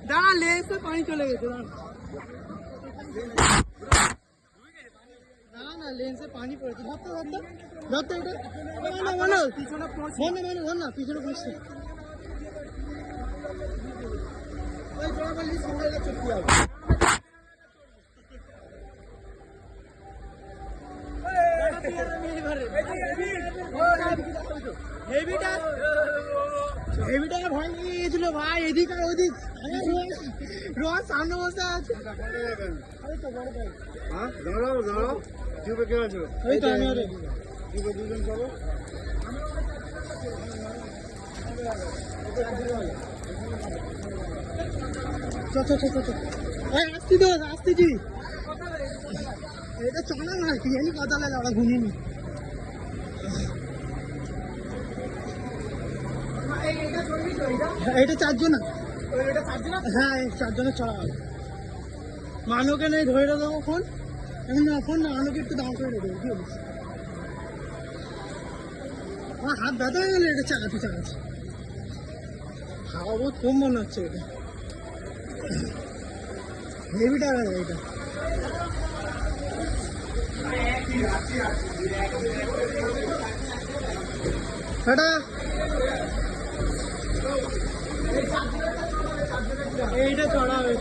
দাঁড়া লেন্সে পানি চলে গেছে না লেন্সে পানি পড়েছে ধরতে ধরতে এটা পিছনে ধর না পিছনে পড়ছে ওই জোড়া বললি সঙ্গে চুক্তি হবে হেভিটাকে ভয় নিয়ে গিয়েছিল ভাই এদিক আর ওদিক রোজ সামনে বসে আছে দাঁড়াও টিউবে কে আছে ওই তো আমি ওরে টিউবে দুজন পাবো আসতেছি এটা চলা না কি জানি কথা লাগে ওরা ঘুমিয়ে এটা চারজন হ্যাঁ চারজনের চলা হবে মানুকে নেই ধরে দেবো ফোন এখন না ফোন না মানুকে একটু দাম করে দেবো কি বলিস আমার হাত ব্যথা হয়ে গেলে এটা চালাচ্ছি হাওয়া বহুত কম মনে হচ্ছে এটা হেভি টাকা এটা এইটা চড়া হবে